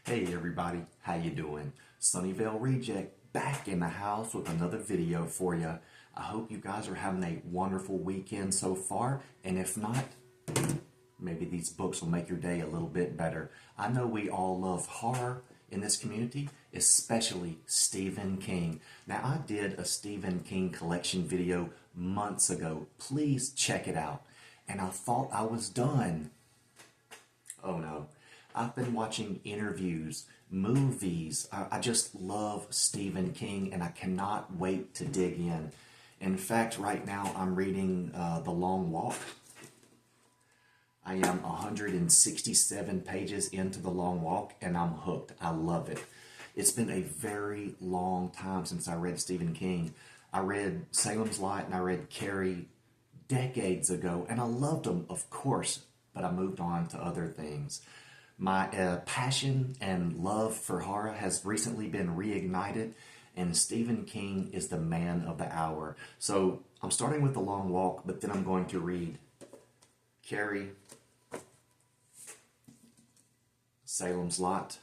Hey everybody, how you doing? Sunnyvale Reject back in the house with another video for you. I hope you guys are having a wonderful weekend so far, and if not, maybe these books will make your day a little bit better. I know we all love horror in this community, especially Stephen King. Now, I did a Stephen King collection video months ago. Please check it out. And I thought I was done. Oh no. I've been watching interviews, movies. I just love Stephen King and I cannot wait to dig in. In fact, right now I'm reading The Long Walk. I am 167 pages into The Long Walk and I'm hooked. I love it. It's been a very long time since I read Stephen King. I read Salem's Lot and I read Carrie decades ago and I loved them, of course, but I moved on to other things. My passion and love for horror has recently been reignited, and Stephen King is the man of the hour. So I'm starting with The Long Walk, but then I'm going to read Carrie, Salem's Lot,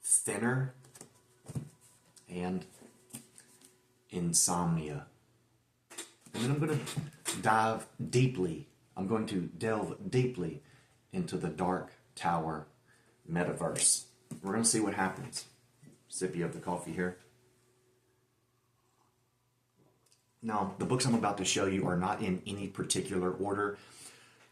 Thinner, and Insomnia. And then I'm going to delve deeply into the Dark Tower metaverse. We're going to see what happens. Sippy of the coffee here. Now, the books I'm about to show you are not in any particular order.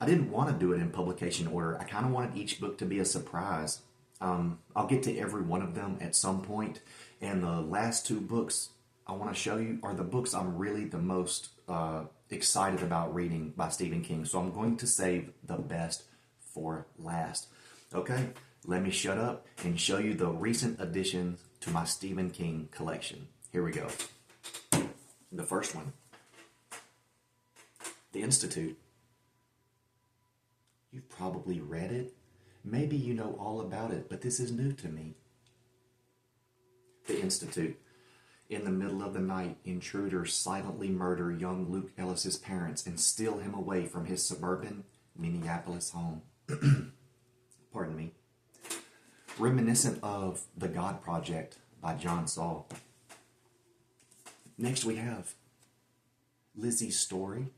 I didn't want to do it in publication order. I kind of wanted each book to be a surprise. I'll get to every one of them at some point. And the last two books I want to show you are the books I'm really the most excited about reading by Stephen King. So I'm going to save the best for last. Okay, let me shut up and show you the recent additions to my Stephen King collection. Here we go. The first one, The Institute. You've probably read it. Maybe you know all about it, but this is new to me. The Institute. In the middle of the night, intruders silently murder young Luke Ellis's parents and steal him away from his suburban Minneapolis home. Pardon me. Reminiscent of The God Project by John Saul. Next we have Lizzie's Story.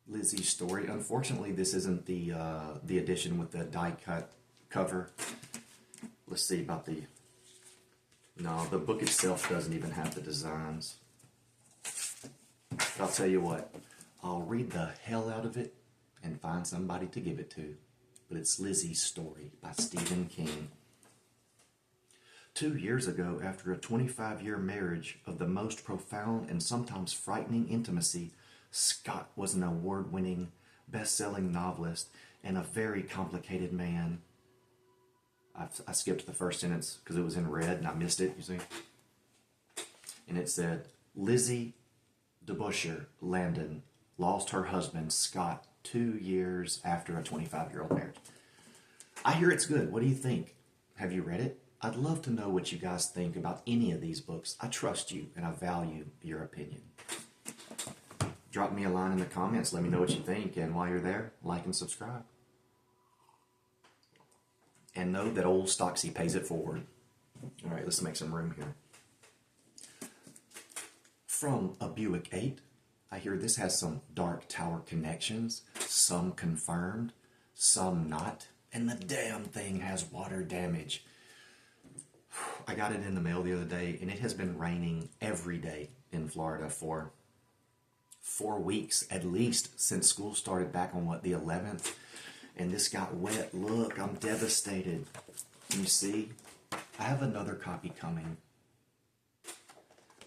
Lizzie's Story. Unfortunately, this isn't the edition with the die-cut cover. Let's see about the... No, the book itself doesn't even have the designs. But I'll tell you what, I'll read the hell out of it and find somebody to give it to. But it's Lizzie's Story by Stephen King. 2 years ago, after a 25-year marriage of the most profound and sometimes frightening intimacy, Scott was an award-winning, best-selling novelist and a very complicated man. I skipped the first sentence because it was in red and I missed it, you see. And it said, Lizzie DeBuscher Landon lost her husband, Scott, 2 years after a 25-year-old marriage. I hear it's good. What do you think? Have you read it? I'd love to know what you guys think about any of these books. I trust you and I value your opinion. Drop me a line in the comments. Let me know what you think. And while you're there, like and subscribe. And know that old Stocksy pays it forward. All right, let's make some room here. From a Buick 8, I hear this has some Dark Tower connections, some confirmed, some not, and the damn thing has water damage. I got it in the mail the other day, and it has been raining every day in Florida for 4 weeks at least since school started back on, the 11th? And this got wet. Look, I'm devastated. You see? I have another copy coming.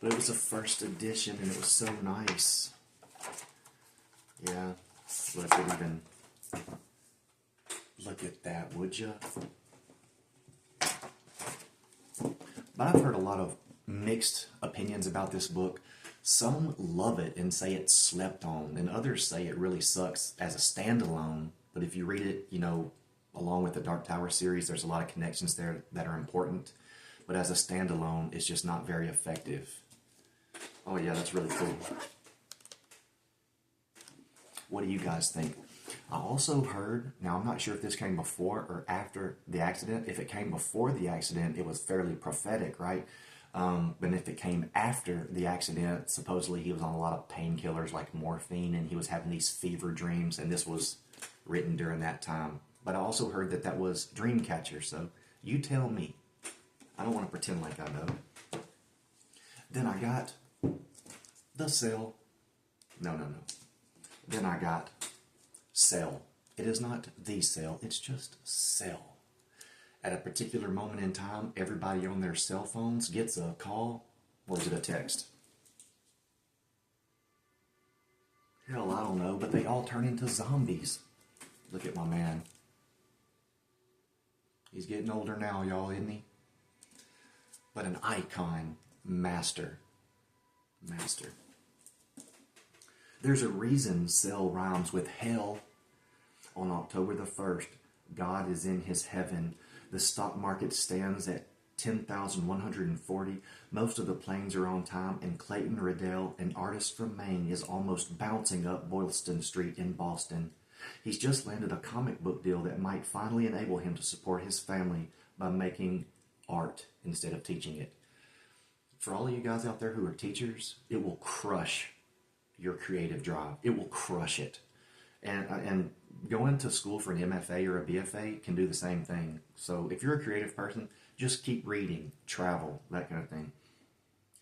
But it was a first edition and it was so nice. Yeah. Look at that, would you? But I've heard a lot of mixed opinions about this book. Some love it and say it's slept on, and others say it really sucks as a standalone. But if you read it, you know, along with the Dark Tower series, there's a lot of connections there that are important. But as a standalone, it's just not very effective. Oh yeah, that's really cool. What do you guys think? I also heard, now I'm not sure if this came before or after the accident. If it came before the accident, it was fairly prophetic, right? But if it came after the accident, supposedly he was on a lot of painkillers like morphine, and he was having these fever dreams, and this was written during that time. But I also heard that that was Dreamcatcher, so you tell me. I don't want to pretend like I know. Then I got The Cell. No. Then I got Cell. It is not The Cell, it's just Cell. At a particular moment in time, everybody on their cell phones gets a call, or is it a text? Hell, I don't know, but they all turn into zombies. Look at my man. He's getting older now, y'all, isn't he? But an icon, master. There's a reason Cell rhymes with hell. On October the 1st, God is in his heaven. The stock market stands at 10,140. Most of the planes are on time, and Clayton Riddell, an artist from Maine, is almost bouncing up Boylston Street in Boston. He's just landed a comic book deal that might finally enable him to support his family by making art instead of teaching it. For all of you guys out there who are teachers, it will crush your creative drive. It will crush it. And going to school for an MFA or a BFA can do the same thing. So if you're a creative person, just keep reading, travel, that kind of thing.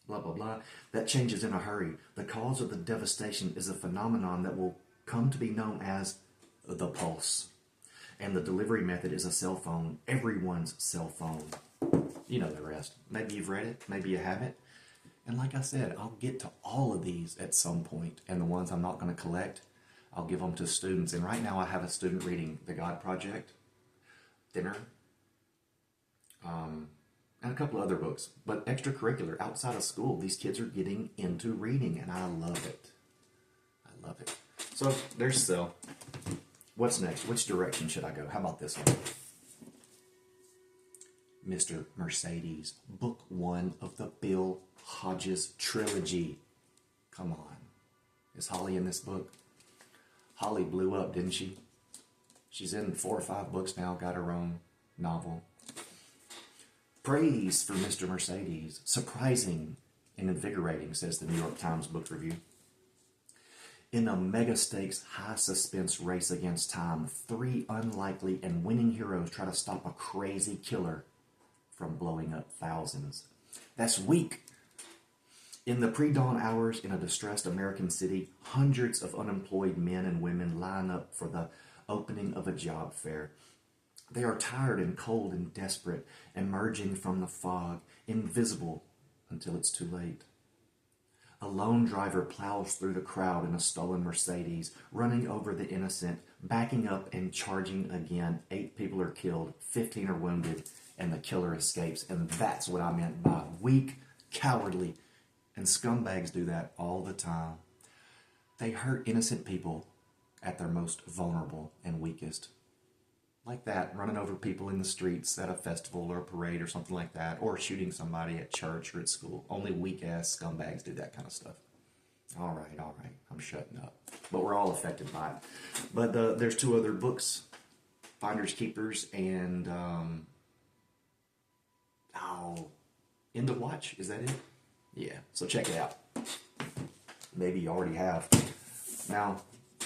Blah, blah, blah. That changes in a hurry. The cause of the devastation is a phenomenon that will come to be known as the pulse. And the delivery method is a cell phone, everyone's cell phone. You know the rest. Maybe you've read it, maybe you haven't. And like I said, I'll get to all of these at some point. And the ones I'm not going to collect, I'll give them to students. And right now I have a student reading The God Project, Thinner, and a couple other books. But extracurricular, outside of school, these kids are getting into reading, and I love it. I love it. So there's Cell. What's next? Which direction should I go? How about this one? Mr. Mercedes, book 1 of the Bill Hodges trilogy. Come on. Is Holly in this book? Holly blew up, didn't she? She's in 4 or 5 books now, got her own novel. Praise for Mr. Mercedes. Surprising and invigorating, says the New York Times Book Review. In a mega stakes, high suspense race against time, 3 unlikely and winning heroes try to stop a crazy killer from blowing up thousands. That's weak. In the pre-dawn hours in a distressed American city, hundreds of unemployed men and women line up for the opening of a job fair. They are tired and cold and desperate, emerging from the fog, invisible until it's too late. A lone driver plows through the crowd in a stolen Mercedes, running over the innocent, backing up and charging again. 8 people are killed, 15 are wounded, and the killer escapes. And that's what I meant by weak, cowardly. And scumbags do that all the time. They hurt innocent people at their most vulnerable and weakest. Like that, running over people in the streets at a festival or a parade or something like that, or shooting somebody at church or at school. Only weak-ass scumbags do that kind of stuff. All right, I'm shutting up. But we're all affected by it. But there's 2 other books, Finders Keepers and, End of Watch, is that it? Yeah, so check it out. Maybe you already have. Now,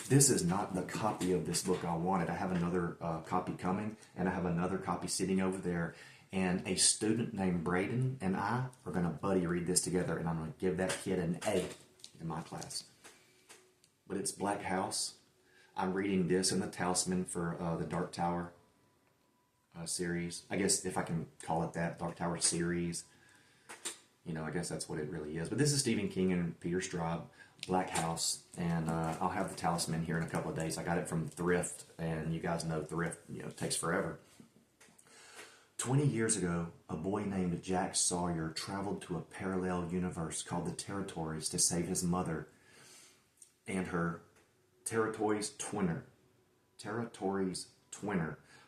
this is not the copy of this book I wanted. I have another copy coming, and I have another copy sitting over there. And a student named Braden and I are going to buddy read this together, and I'm going to give that kid an A in my class. But it's Black House. I'm reading this and The Talisman for the Dark Tower series. I guess if I can call it that, Dark Tower series. You know, I guess that's what it really is. But this is Stephen King and Peter Straub, Black House, and I'll have The Talisman here in a couple of days. I got it from Thrift, and you guys know Thrift, takes forever. 20 years ago, a boy named Jack Sawyer traveled to a parallel universe called the Territories to save his mother and her Territories twinner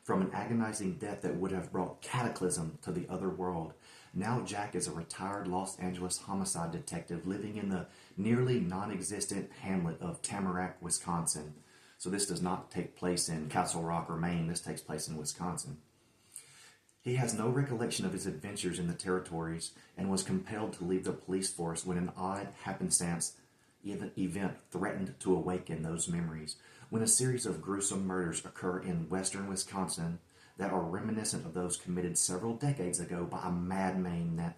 from an agonizing death that would have brought cataclysm to the other world. Now Jack is a retired Los Angeles homicide detective living in the nearly non-existent hamlet of Tamarack, Wisconsin. So this does not take place in Castle Rock or Maine. This takes place in Wisconsin. He has no recollection of his adventures in the territories and was compelled to leave the police force when an odd happenstance event threatened to awaken those memories. When a series of gruesome murders occur in western Wisconsin that are reminiscent of those committed several decades ago by a madman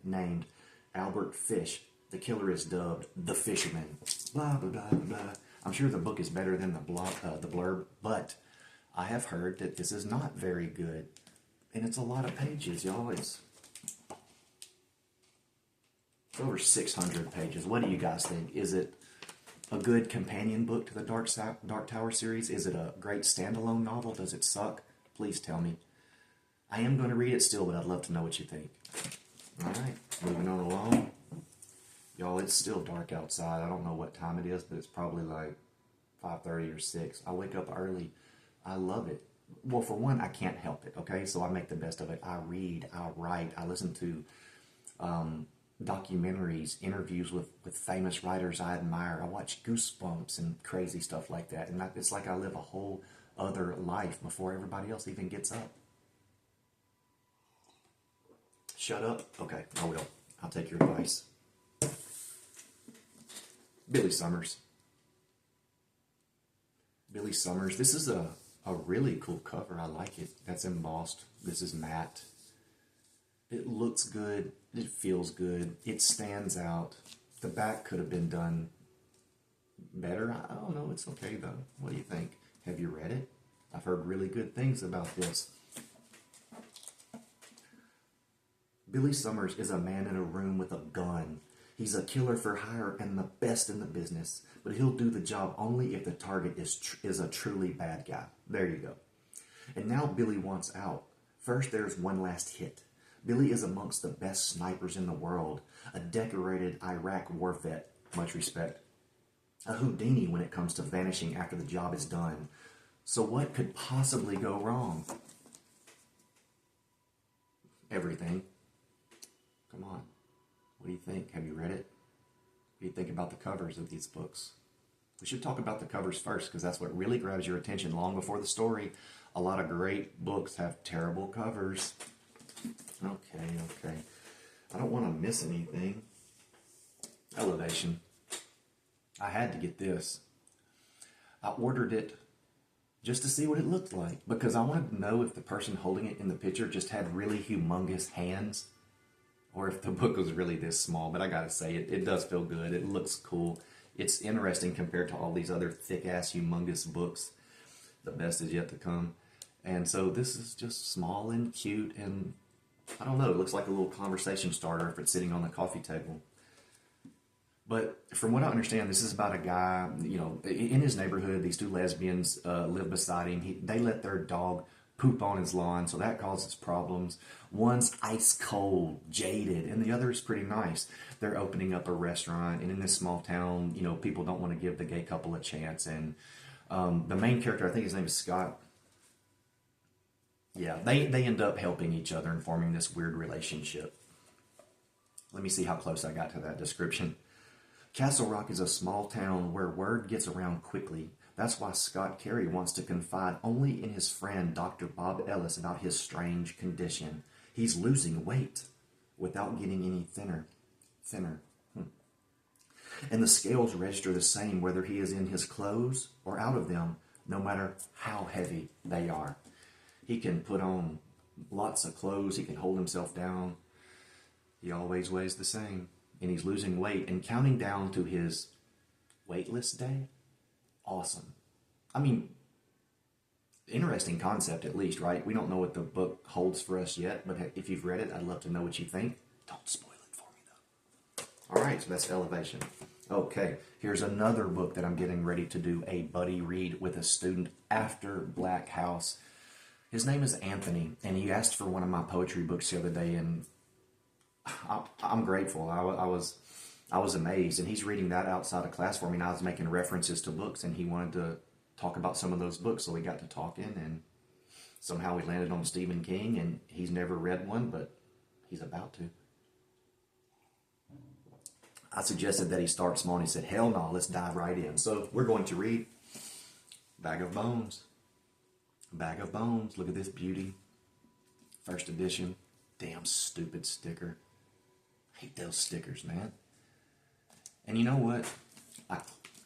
named Albert Fish, the killer is dubbed the Fisherman. Blah, blah, blah, blah. I'm sure the book is better than the blurb, but I have heard that this is not very good. And it's a lot of pages, y'all. It's over 600 pages. What do you guys think? Is it a good companion book to the Dark Tower series? Is it a great standalone novel? Does it suck? Please tell me. I am going to read it still, but I'd love to know what you think. All right, moving on along. Y'all, it's still dark outside. I don't know what time it is, but it's probably like 5:30 or 6. I wake up early. I love it. Well, for one, I can't help it, okay? So I make the best of it. I read, I write, I listen to documentaries, interviews with famous writers I admire. I watch Goosebumps and crazy stuff like that. And it's like I live a whole other life before everybody else even gets up. Shut up? Okay, I will. I'll take your advice. Billy Summers. Billy Summers. This is a really cool cover. I like it. That's embossed. This is matte. It looks good. It feels good. It stands out. The back could have been done better. I don't know. It's okay, though. What do you think? Have you read it? I've heard really good things about this. Billy Summers is a man in a room with a gun. He's a killer for hire and the best in the business, but he'll do the job only if the target is a truly bad guy. There you go. And now Billy wants out. First, there's one last hit. Billy is amongst the best snipers in the world, a decorated Iraq war vet, much respect. A Houdini when it comes to vanishing after the job is done. So what could possibly go wrong? Everything. Come on. What do you think? Have you read it? What do you think about the covers of these books? We should talk about the covers first, because that's what really grabs your attention long before the story. A lot of great books have terrible covers. Okay. I don't want to miss anything. Elevation. I had to get this. I ordered it just to see what it looked like, because I wanted to know if the person holding it in the picture just had really humongous hands, or if the book was really this small. But I gotta say, it does feel good. It looks cool. It's interesting compared to all these other thick-ass, humongous books. The best is yet to come. And so this is just small and cute, and I don't know, it looks like a little conversation starter if it's sitting on the coffee table. But from what I understand, this is about a guy, in his neighborhood. These two lesbians live beside him. They let their dog poop on his lawn, so that causes problems. One's ice cold, jaded, and the other is pretty nice. They're opening up a restaurant, and in this small town, people don't want to give the gay couple a chance. And the main character, I think his name is Scott. Yeah, they end up helping each other and forming this weird relationship. Let me see how close I got to that description. Castle Rock is a small town where word gets around quickly. That's why Scott Carey wants to confide only in his friend Dr. Bob Ellis about his strange condition. He's losing weight without getting any thinner. And the scales register the same whether he is in his clothes or out of them, no matter how heavy they are. He can put on lots of clothes. He can hold himself down. He always weighs the same. And he's losing weight and counting down to his weightless day. Awesome. I mean, interesting concept at least, right? We don't know what the book holds for us yet, but if you've read it, I'd love to know what you think. Don't spoil it for me, though. All right, so that's Elevation. Okay, here's another book that I'm getting ready to do a buddy read with a student after Black House. His name is Anthony, and he asked for one of my poetry books the other day, and I'm grateful. I was amazed, and he's reading that outside of class for me, and I was making references to books, and he wanted to talk about some of those books, so we got to talking, and somehow we landed on Stephen King, and he's never read one, but he's about to. I suggested that he start small, and he said, hell no, let's dive right in. So we're going to read Bag of Bones. Bag of Bones. Look at this beauty. First edition. Damn stupid sticker. I hate those stickers, man. And you know what?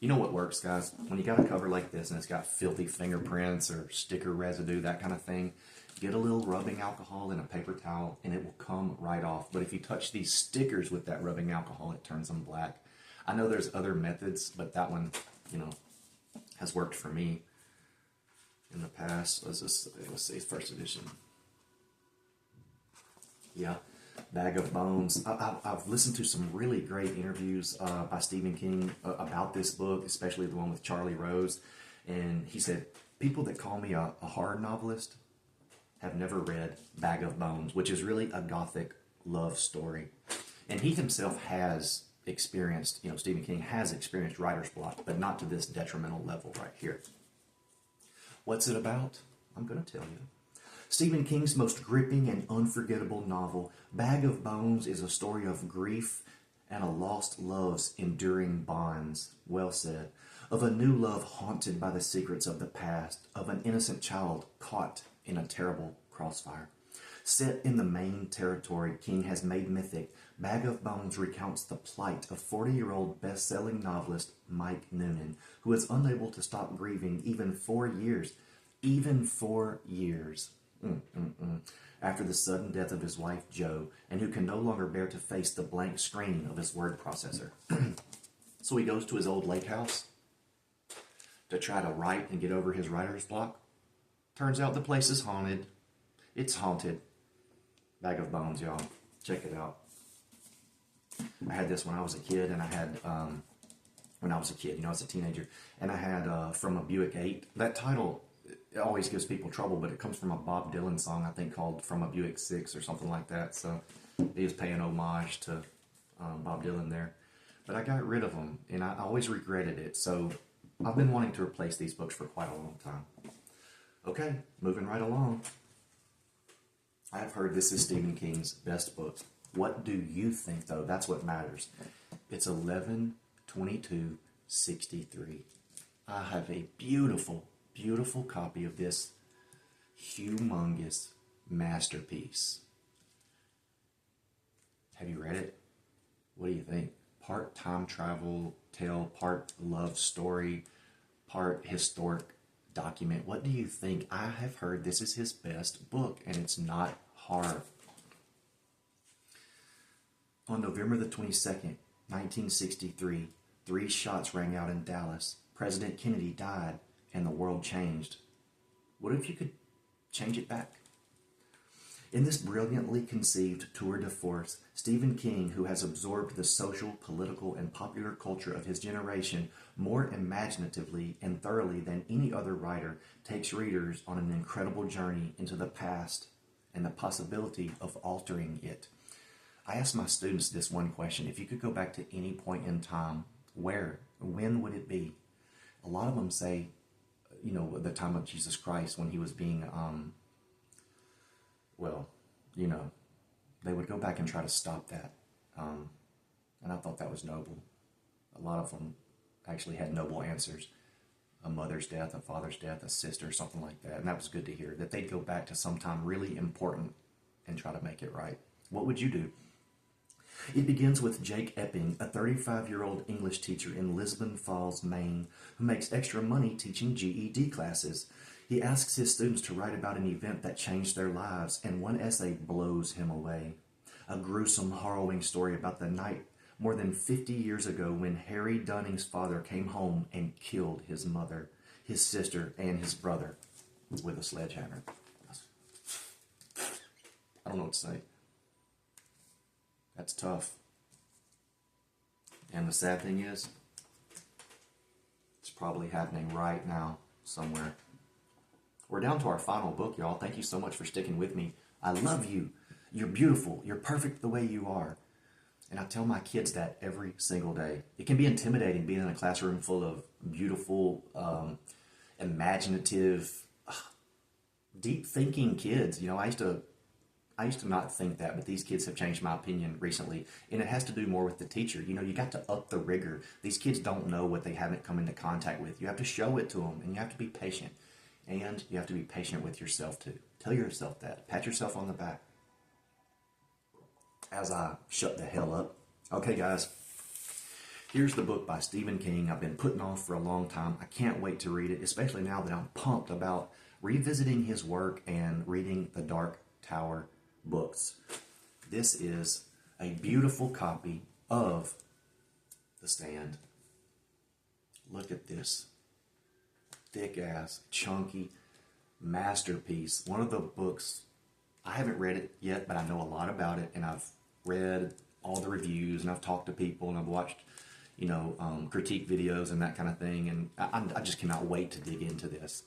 You know what works, guys? When you got a cover like this and it's got filthy fingerprints or sticker residue, that kind of thing, get a little rubbing alcohol in a paper towel and it will come right off. But if you touch these stickers with that rubbing alcohol, it turns them black. I know there's other methods, but that one, you know, has worked for me in the past. Let's see, first edition. Yeah. Bag of Bones. I've listened to some really great interviews by Stephen King about this book, especially the one with Charlie Rose. And he said, people that call me a horror novelist have never read Bag of Bones, which is really a gothic love story. And he himself has experienced, you know, Stephen King has experienced writer's block, but not to this detrimental level right here. What's it about? I'm going to tell you. Stephen King's most gripping and unforgettable novel, Bag of Bones, is a story of grief and a lost love's enduring bonds. Well said. Of a new love haunted by the secrets of the past, of an innocent child caught in a terrible crossfire. Set in the Maine territory King has made mythic, Bag of Bones recounts the plight of 40-year-old best-selling novelist Mike Noonan, who is unable to stop grieving even 4 years. Even 4 years. After the sudden death of his wife, Jo, and who can no longer bear to face the blank screen of his word processor. So he goes to his old lake house to try to write and get over his writer's block. Turns out the place is haunted. It's haunted. Bag of Bones, y'all. Check it out. I had this when I was a kid, and I had, when I was a kid, you know, as a teenager, and I had From a Buick 8. That title, it always gives people trouble, but it comes from a Bob Dylan song, I think, called From a Buick 6 or something like that. So he was paying homage to Bob Dylan there. But I got rid of them, and I always regretted it. So I've been wanting to replace these books for quite a long time. Okay, moving right along. I've heard this is Stephen King's best book. What do you think, though? That's what matters. It's 11/22/63. I have a beautiful, beautiful copy of this humongous masterpiece. Have you read it? What do you think? Part time travel tale, part love story, part historic document. What do you think? I have heard this is his best book, and it's not hard. On November the 22nd, 1963, 3 shots rang out in Dallas. President Kennedy died, and the world changed. What if you could change it back? In this brilliantly conceived tour de force, Stephen King, who has absorbed the social, political, and popular culture of his generation more imaginatively and thoroughly than any other writer, takes readers on an incredible journey into the past and the possibility of altering it. I asked my students this one question: if you could go back to any point in time, where, when would it be? A lot of them say, you know, the time of Jesus Christ, when he was being, they would go back and try to stop that. And I thought that was noble. A lot of them actually had noble answers. A mother's death, a father's death, a sister, something like that. And that was good to hear, that they'd go back to some time really important and try to make it right. What would you do? It begins with Jake Epping, a 35-year-old English teacher in Lisbon Falls, Maine, who makes extra money teaching GED classes. He asks his students to write about an event that changed their lives, and one essay blows him away. A gruesome, harrowing story about the night more than 50 years ago when Harry Dunning's father came home and killed his mother, his sister, and his brother with a sledgehammer. I don't know what to say. That's tough. And the sad thing is, it's probably happening right now somewhere. We're down to our final book, y'all. Thank you so much for sticking with me. I love you. You're beautiful. You're perfect the way you are. And I tell my kids that every single day. It can be intimidating being in a classroom full of beautiful, imaginative, deep thinking kids. You know, I I used to not think that, but these kids have changed my opinion recently. And it has to do more with the teacher. You know, you got to up the rigor. These kids don't know what they haven't come into contact with. You have to show it to them, and you have to be patient. And you have to be patient with yourself too. Tell yourself that. Pat yourself on the back. As I shut the hell up. Okay, guys. Here's the book by Stephen King I've been putting off for a long time. I can't wait to read it, especially now that I'm pumped about revisiting his work and reading the Dark Tower books. This is a beautiful copy of The Stand. Look at this. Thick ass, chunky masterpiece. One of the books, I haven't read it yet, but I know a lot about it, and I've read all the reviews, and I've talked to people, and I've watched, critique videos and that kind of thing, and I just cannot wait to dig into this.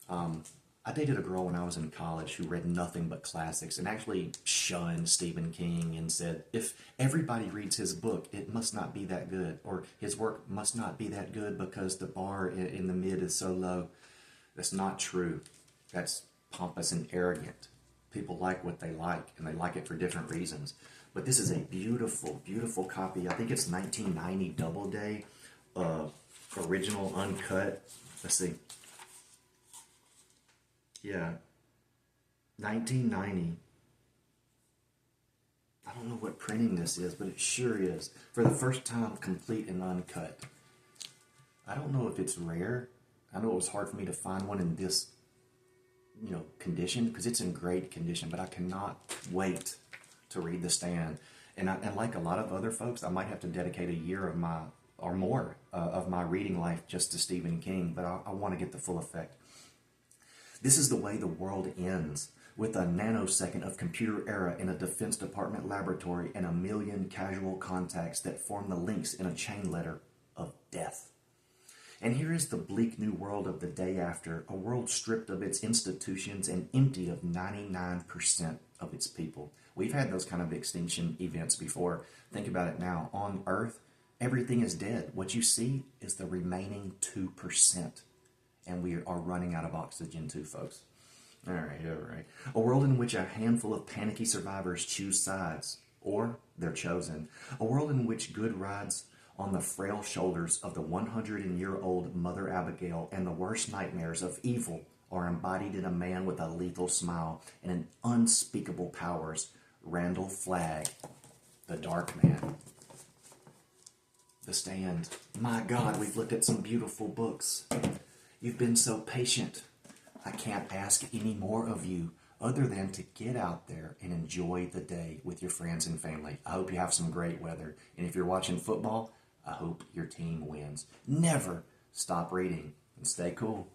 I dated a girl when I was in college who read nothing but classics and actually shunned Stephen King and said, if everybody reads his book, it must not be that good, or his work must not be that good because the bar in the mid is so low. That's not true. That's pompous and arrogant. People like what they like, and they like it for different reasons. But this is a beautiful, beautiful copy. I think it's 1990 Doubleday, original, uncut. Let's see. Yeah, 1990. I don't know what printing this is, but it sure is. For the first time, complete and uncut. I don't know if it's rare. I know it was hard for me to find one in this, condition, because it's in great condition, but I cannot wait to read The Stand. And like a lot of other folks, I might have to dedicate a year of my, or more, of my reading life just to Stephen King, but I want to get the full effect. This is the way the world ends, with a nanosecond of computer error in a Defense Department laboratory and a million casual contacts that form the links in a chain letter of death. And here is the bleak new world of the day after, a world stripped of its institutions and emptied of 99% of its people. We've had those kind of extinction events before. Think about it now. On Earth, everything is dead. What you see is the remaining 2%. And we are running out of oxygen too, folks. All right. A world in which a handful of panicky survivors choose sides, or they're chosen. A world in which good rides on the frail shoulders of the 100-year-old Mother Abigail, and the worst nightmares of evil are embodied in a man with a lethal smile and an unspeakable powers, Randall Flagg, the Dark Man. The Stand. My God, we've looked at some beautiful books. You've been so patient. I can't ask any more of you other than to get out there and enjoy the day with your friends and family. I hope you have some great weather. And if you're watching football, I hope your team wins. Never stop reading, and stay cool.